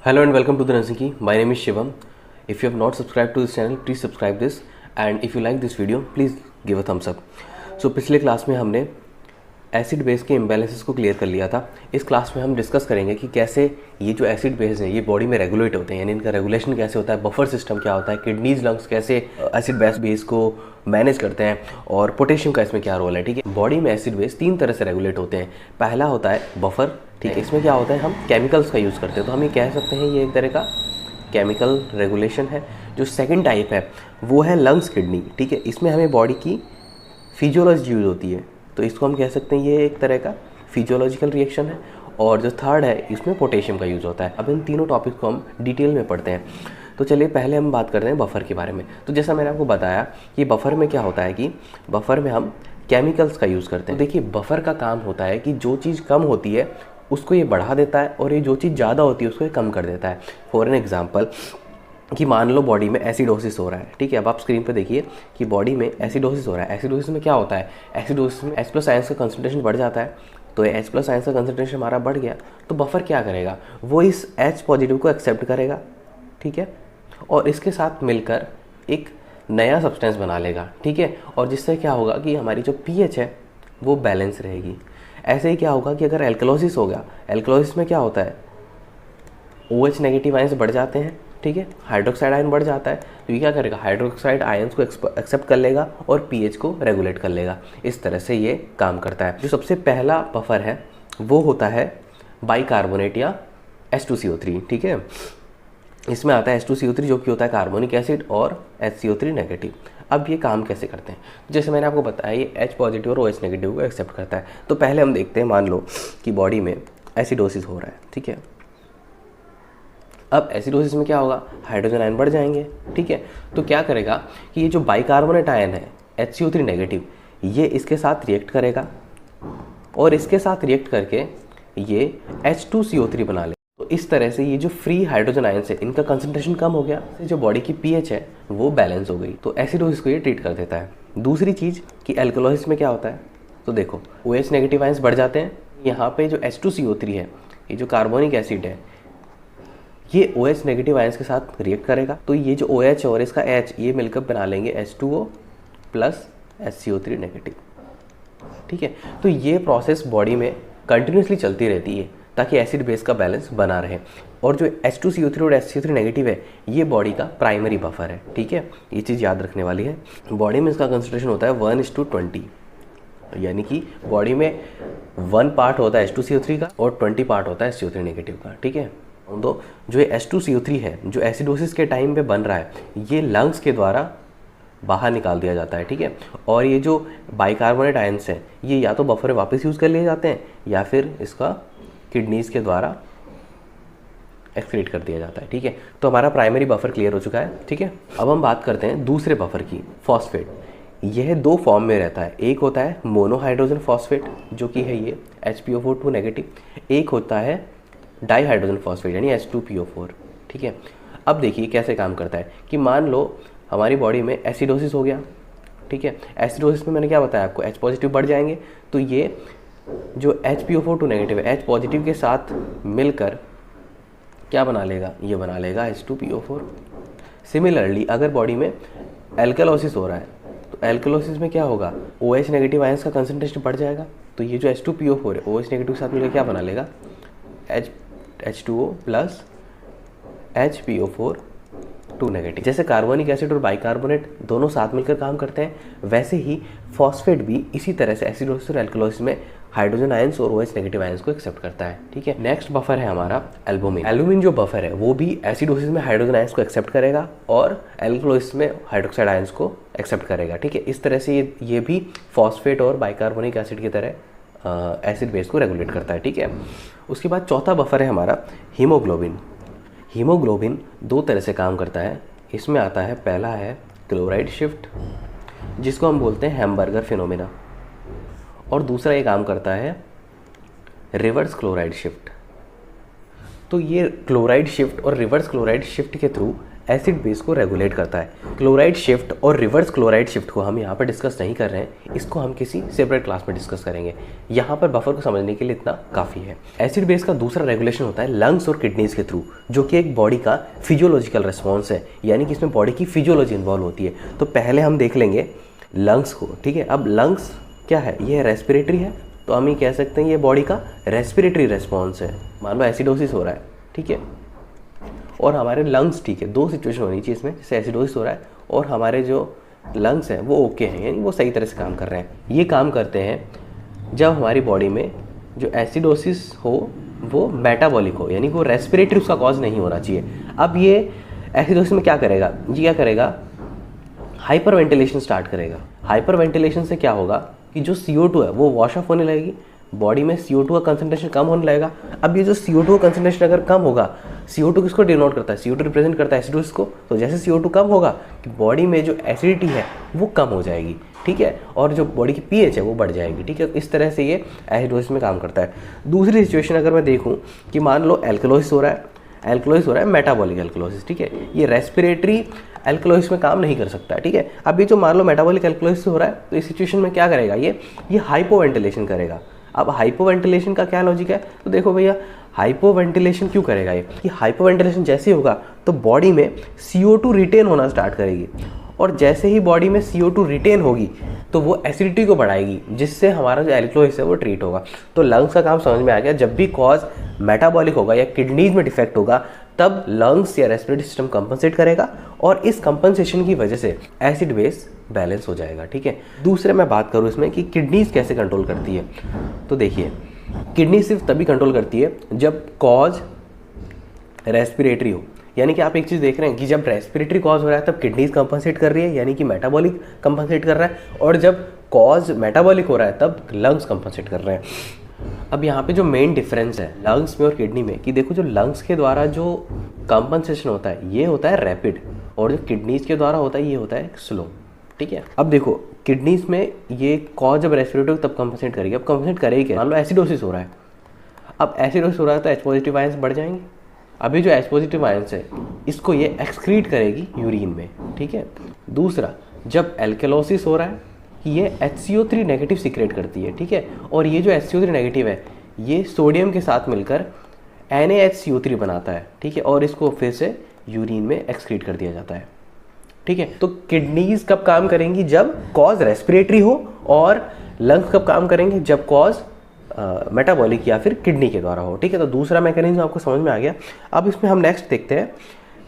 Hello and welcome to the Nursing Key. My name is Shivam. If you have not subscribed to this channel, please subscribe this. And if you like this video, please give a thumbs up. So पिछले class में हमने acid base के imbalances को clear कर लिया था. इस class में हम डिस्कस करेंगे कि कैसे ये जो एसिड बेस हैं ये बॉडी में रेगुलेट होते हैं, यानी इनका रेगुलेशन कैसे होता है, बफर सिस्टम क्या होता है, किडनीज लंग्स कैसे एसिड बेस को मैनेज करते हैं और पोटेशियम का इसमें क्या रोल है. ठीक है, बॉडी में एसिड बेस 3 तरह से रेगुलेट होते हैं. पहला होता है बफर. ठीक है, इसमें क्या होता है, हम केमिकल्स का यूज़ करते हैं, तो हम ये कह सकते हैं ये एक तरह का केमिकल रेगुलेशन है. जो सेकंड टाइप है वो है लंग्स किडनी. ठीक है, इसमें हमें बॉडी की फिजियोलॉजी यूज़ होती है, तो इसको हम कह सकते हैं ये एक तरह का फिजियोलॉजिकल रिएक्शन है. और जो थर्ड है इसमें पोटेशियम का यूज़ होता है. अब इन तीनों टॉपिक को हम डिटेल में पढ़ते हैं. तो चलिए पहले हम बात करते हैं बफर के बारे में. तो जैसा मैंने आपको बताया कि बफर में क्या होता है कि बफर में हम केमिकल्स का यूज़ करते हैं. तो देखिए बफर का काम होता है कि जो चीज़ कम होती है उसको ये बढ़ा देता है और ये जो चीज़ ज़्यादा होती है उसको ये कम कर देता है. फॉर एन एग्जाम्पल कि मान लो बॉडी में एसिडोसिस हो रहा है. ठीक है, अब आप स्क्रीन पे देखिए कि बॉडी में एसिडोसिस हो रहा है. एसिडोसिस में क्या होता है, एसिडोसिस में H+ आयंस का कंसंट्रेशन बढ़ जाता है. तो ये H+ आयंस का कंसंट्रेशन हमारा बढ़ गया तो बफर क्या करेगा, वो इस H पॉजिटिव को एक्सेप्ट करेगा. ठीक है, और इसके साथ मिलकर एक नया सब्सटेंस बना लेगा. ठीक है, और जिससे क्या होगा कि हमारी जो pH है वो बैलेंस रहेगी. ऐसे ही क्या होगा कि अगर एल्कलोसिस हो गया, एल्कलोसिस में क्या होता है, OH नेगेटिव आयंस बढ़ जाते हैं. ठीक है, हाइड्रोक्साइड आयन बढ़ जाता है तो ये क्या करेगा, हाइड्रोक्साइड आयंस को एक्सेप्ट कर लेगा और pH को रेगुलेट कर लेगा. इस तरह से ये काम करता है. जो सबसे पहला बफर है वो होता है बाइकार्बोनेट या H2CO3. ठीक है, इसमें आता है H2CO3 जो कि होता है कार्बोनिक एसिड और HCO3 नेगेटिव. अब ये काम कैसे करते हैं, जैसे मैंने आपको बताया ये H पॉजिटिव और OH नेगेटिव को एक्सेप्ट करता है. तो पहले हम देखते हैं, मान लो कि बॉडी में एसिडोसिस हो रहा है. ठीक है, अब एसिडोसिस में क्या होगा, हाइड्रोजन आयन बढ़ जाएंगे. ठीक है, तो क्या करेगा कि ये जो बाइकार्बोनेट आयन है HCO3 नेगेटिव ये इसके साथ रिएक्ट करेगा और इसके साथ रिएक्ट करके ये H2CO3 बना ले. तो इस तरह से ये जो फ्री हाइड्रोजन आयन है इनका कंसंट्रेशन कम हो गया, जो बॉडी की pH है वो बैलेंस हो गई. तो एसिडोसिस को ये ट्रीट कर देता है. दूसरी चीज़ कि एल्कलोसिस में क्या होता है, तो देखो OH नेगेटिव आयंस बढ़ जाते हैं. यहाँ पे जो H2CO3 है, ये जो कार्बोनिक एसिड है, ये OH नेगेटिव आयंस के साथ रिएक्ट करेगा. तो ये जो OH और इसका H ये मिलकर बना लेंगे H2O प्लस HCO3 नेगेटिव. ठीक है, तो ये प्रोसेस बॉडी में कंटिन्यूसली चलती रहती है ताकि एसिड बेस का बैलेंस बना रहे. और जो H2CO3 और HCO3 नेगेटिव है ये बॉडी का प्राइमरी बफर है. ठीक है, ये चीज़ याद रखने वाली है. बॉडी में इसका कंसंट्रेशन होता है 1:20, यानी कि बॉडी में 1 पार्ट होता है H2CO3 का और 20 पार्ट होता है HCO3 नेगेटिव का. ठीक है, तो जो H2CO3 है जो एसिडोसिस के टाइम पे बन रहा है ये लंग्स के द्वारा बाहर निकाल दिया जाता है. ठीक है, और ये जो बाइकार्बोनेट आयंस हैं ये या तो बफर में वापस यूज़ कर लिए जाते हैं या फिर इसका किडनीज के द्वारा एक्सक्रीट कर दिया जाता है. ठीक है, तो हमारा प्राइमरी बफर क्लियर हो चुका है. ठीक है, अब हम बात करते हैं दूसरे बफर की, फॉस्फेट. यह 2 फॉर्म में रहता है. एक होता है मोनोहाइड्रोजन फॉस्फेट जो कि है ये HPO4 नेगेटिव. एक होता है डाईहाइड्रोजन फॉस्फेट यानी H2PO4. ठीक है, अब देखिए कैसे काम करता है कि मान लो हमारी बॉडी में एसिडोसिस हो गया. ठीक है, एसिडोसिस में मैंने क्या बताया आपको, H पॉजिटिव बढ़ जाएंगे. तो ये जो HPO4 नेगेटिव है H पॉजिटिव के साथ मिलकर क्या बना लेगा, ये बना लेगा H2PO4. सिमिलरली अगर बॉडी में एल्कलोसिस हो रहा है तो एल्कलोसिस में क्या होगा, OH नेगेटिव आयंस का कंसंट्रेशन बढ़ जाएगा. तो ये जो H2PO4 है OH नेगेटिव के साथ मिलकर क्या बना लेगा, H2O प्लस HPO4 नेगेटिव. जैसे कार्बोनिक एसिड और बाइकार्बोनेट दोनों साथ मिलकर काम करते हैं, वैसे ही फॉस्फेट भी इसी तरह से एसिडोसिस और एल्कलोसिस में हाइड्रोजन आयंस और OH नेगेटिव आयंस को एक्सेप्ट करता है. ठीक है, नेक्स्ट बफर है हमारा एल्बुमिन. एल्बुमिन जो बफर है वो भी एसिडोसिस में हाइड्रोजन आयंस को एक्सेप्ट करेगा और एल्कलोसिस में हाइड्रोक्साइड आयंस को एक्सेप्ट करेगा. ठीक है, इस तरह से ये भी फॉस्फेट और बाइकार्बोनिक एसिड की तरह एसिड बेस को रेगुलेट करता है. ठीक है, उसके बाद चौथा बफर है हमारा हीमोग्लोबिन. हीमोग्लोबिन 2 तरह से काम करता है. इसमें आता है, पहला है क्लोराइड शिफ्ट जिसको हम बोलते हैं हैमबर्गर फिनोमेना, और दूसरा ये काम करता है रिवर्स क्लोराइड शिफ्ट. तो ये क्लोराइड शिफ्ट और रिवर्स क्लोराइड शिफ्ट के थ्रू एसिड बेस को रेगुलेट करता है। क्लोराइड शिफ्ट और रिवर्स क्लोराइड शिफ्ट को हम यहाँ पर डिस्कस नहीं कर रहे हैं, इसको हम किसी सेपरेट क्लास में डिस्कस करेंगे। यहाँ पर बफर को समझने के लिए इतना काफ़ी है। एसिड बेस का दूसरा रेगुलेशन होता है लंग्स और किडनीज के थ्रू, जो कि एक बॉडी का फिजियोलॉजिकल रिस्पॉन्स है, यानी कि इसमें बॉडी की फिजियोलॉजी इन्वॉल्व होती है। तो पहले हम देख लेंगे लंग्स को, ठीक है। अब लंग्स क्या है, ये रेस्पिरेटरी है, तो हम ये कह सकते हैं ये बॉडी का रेस्पिरेटरी रेस्पॉन्स है। मान लो एसिडोसिस हो रहा है, ठीक है, और हमारे लंग्स, ठीक है, दो सिचुएशन होनी चाहिए इसमें, जैसे एसिडोसिस हो रहा है और हमारे जो लंग्स हैं वो ओके हैं, यानी वो सही तरह से काम कर रहे हैं। ये काम करते हैं जब हमारी बॉडी में जो एसिडोसिस हो वो मेटाबॉलिक हो, यानी वो रेस्पिरेटरी उसका कॉज नहीं होना चाहिए। अब ये एसिडोसिस में क्या करेगा, ये क्या करेगा, हाइपर वेंटिलेशन स्टार्ट करेगा। हाइपर वेंटिलेशन से क्या होगा कि जो CO2 है वो वॉश ऑफ होने लगेगी, बॉडी में CO2 का कंसंट्रेशन कम होने लगेगा। अब ये जो CO2 का कंसंट्रेशन अगर कम होगा, CO2 किसको डिनोट करता है, CO2 रिप्रेजेंट करता है एसिडोसिस को, तो जैसे CO2 कम होगा कि बॉडी में जो एसिडिटी है वो कम हो जाएगी, ठीक है, और जो बॉडी की pH है वो बढ़ जाएगी, ठीक है। इस तरह से ये एसिडोसिस में काम करता है। दूसरी सिचुएशन अगर मैं देखूँ कि मान लो एल्कलोसिस हो रहा है, मेटाबॉलिक एल्कलोसिस, ठीक है, ये रेस्पिरेटरी एल्कलोसिस में काम नहीं कर सकता है, ठीक है। अब ये जो मान लो मेटाबॉलिक एल्कलोसिस हो रहा है, तो इस सिचुएशन में क्या करेगा, ये हाइपोवेंटिलेशन करेगा। अब हाइपोवेंटिलेशन का क्या लॉजिक है, तो देखो भैया हाइपोवेंटिलेशन क्यों करेगा ये हाइपोवेंटिलेशन जैसे ही होगा तो बॉडी में CO2 रिटेन होना स्टार्ट करेगी, और जैसे ही बॉडी में CO2 रिटेन होगी तो वो एसिडिटी को बढ़ाएगी, जिससे हमारा जो एल्कलोसिस है वो ट्रीट होगा। तो लंग्स का काम समझ में आ गया। जब भी कॉज मेटाबॉलिक होगा या किडनीज में डिफेक्ट होगा तब लंग्स या रेस्पिरेटरी सिस्टम कंपनसेट करेगा, और इस कंपनसेशन की वजह से एसिड बेस बैलेंस हो जाएगा, ठीक है। दूसरे मैं बात करूँ इसमें कि किडनीज कैसे कंट्रोल करती है, तो देखिए किडनी सिर्फ तभी कंट्रोल करती है जब कॉज रेस्पिरेटरी हो, यानी कि आप एक चीज़ देख रहे हैं कि जब रेस्पिरेटरी कॉज हो रहा है तब किडनीज कंपनसेट कर रही है, यानी कि मेटाबॉलिक कंपनसेट कर रहा है, और जब कॉज मेटाबॉलिक हो रहा है तब लंग्स कंपनसेट कर रहे हैं। अब यहाँ पे जो मेन डिफरेंस है लंग्स में और किडनी में, कि देखो जो लंग्स के द्वारा जो कंपनसेशन होता है ये होता है रैपिड, और जो किडनीज के द्वारा होता है ये होता है स्लो, ठीक है। अब देखो किडनीज में ये कॉज जब रेस्पिरेटरी तब कंपनसेट करेगी। अब कंपनसेट करेगी क्या, मान लो एसिडोसिस हो रहा है, अब एसिडोसिस हो रहा है तो H पॉजिटिव आयंस बढ़ जाएंगे। अभी जो H पॉजिटिव आयंस है इसको ये एक्सक्रीट करेगी यूरिन में, ठीक है। दूसरा, जब एल्केलोसिस हो रहा है ये HCO3 नेगेटिव सीक्रेट करती है, ठीक है, और ये जो HCO3 नेगेटिव है ये सोडियम के साथ मिलकर NaHCO3 बनाता है, ठीक है, और इसको फिर से यूरिन में एक्सक्रीट कर दिया जाता है, ठीक है। तो किडनीज कब काम करेंगी, जब कॉज रेस्पिरेटरी हो, और लंग्स कब काम करेंगे, जब कॉज मेटाबॉलिक या फिर किडनी के द्वारा हो, ठीक है। तो दूसरा मैकेनिज्म आपको समझ में आ गया। अब इसमें हम नेक्स्ट देखते हैं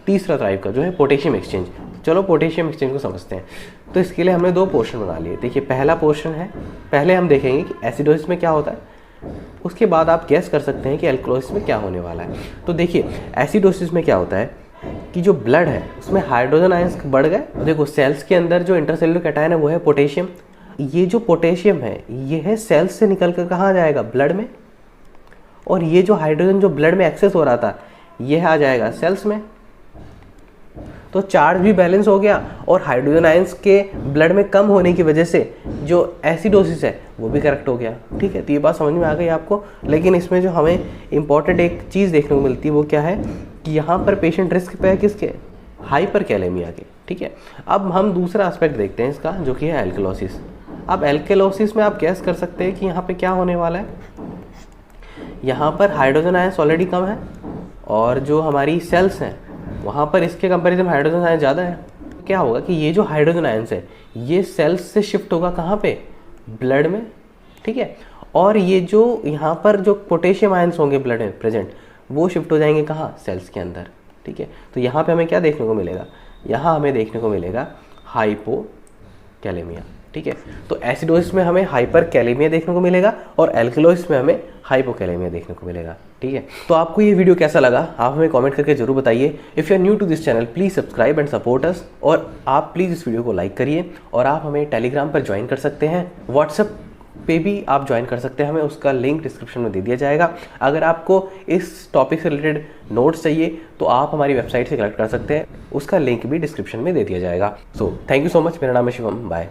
तीसरा टाइप का, जो है पोटेशियम एक्सचेंज। चलो पोटेशियम एक्सचेंज को समझते हैं। तो इसके लिए हमने दो पोर्शन बना लिए। देखिए पहला पोर्शन है, पहले हम देखेंगे कि एसिडोसिस में क्या होता है, उसके बाद आप गैस कर सकते हैं कि एल्कलोसिस में क्या होने वाला है। तो देखिए एसिडोसिस में क्या होता है कि जो ब्लड है उसमें हाइड्रोजन आयंस बढ़ गए। देखो सेल्स के अंदर जो इंटरसेलुलर कैटायन है वो है पोटेशियम। ये जो पोटेशियम है ये है सेल्स से निकल कर कहाँ जाएगा, ब्लड में, और ये जो हाइड्रोजन जो ब्लड में एक्सेस हो रहा था ये आ जाएगा सेल्स में। तो चार्ज भी बैलेंस हो गया, और हाइड्रोजन आयंस के ब्लड में कम होने की वजह से जो एसिडोसिस है वो भी करेक्ट हो गया, ठीक है। तो ये बात समझ में आ गई आपको। लेकिन इसमें जो हमें इंपॉर्टेंट एक चीज़ देखने को मिलती है वो क्या है कि यहाँ पर पेशेंट रिस्क पे है किसके, हाइपर कैलेमिया के, ठीक है। अब हम दूसरा एस्पेक्ट देखते हैं इसका, जो कि है एल्कलोसिस। अब एल्कलोसिस में आप गैस कर सकते हैं कि यहाँ पे क्या होने वाला है। यहाँ पर हाइड्रोजन आयंस ऑलरेडी कम है, और जो हमारी सेल्स हैं वहाँ पर इसके कंपैरिजन हाइड्रोजन आयंस ज़्यादा है। क्या होगा कि ये जो हाइड्रोजन आयंस है ये सेल्स से शिफ्ट होगा कहाँ पे, ब्लड में, ठीक है। और ये जो यहाँ पर जो पोटेशियम आयंस होंगे ब्लड में प्रेजेंट वो शिफ्ट हो जाएंगे कहाँ, सेल्स के अंदर, ठीक है। तो यहाँ पे हमें क्या देखने को मिलेगा, यहाँ हमें देखने को मिलेगा हाइपोकैलेमिया, ठीक है। तो एसिडोसिस में हमें हाइपर कैलेमिया देखने को मिलेगा, और एल्कलोसिस में हमें हाइपोकैलेमिया देखने को मिलेगा, ठीक है। तो आपको ये वीडियो कैसा लगा आप हमें कमेंट करके जरूर बताइए। If you are new to this channel please subscribe and support us, और आप प्लीज़ इस वीडियो को लाइक करिए, और आप हमें टेलीग्राम पर ज्वाइन कर सकते हैं, व्हाट्सएप पे भी आप ज्वाइन कर सकते हैं हमें, उसका लिंक डिस्क्रिप्शन में दे दिया जाएगा। अगर आपको इस टॉपिक से रिलेटेड नोट्स चाहिए तो आप हमारी वेबसाइट से कलेक्ट कर सकते हैं, उसका लिंक भी डिस्क्रिप्शन में दे दिया जाएगा। So thank you so much. मेरा नाम है शिवम, बाय।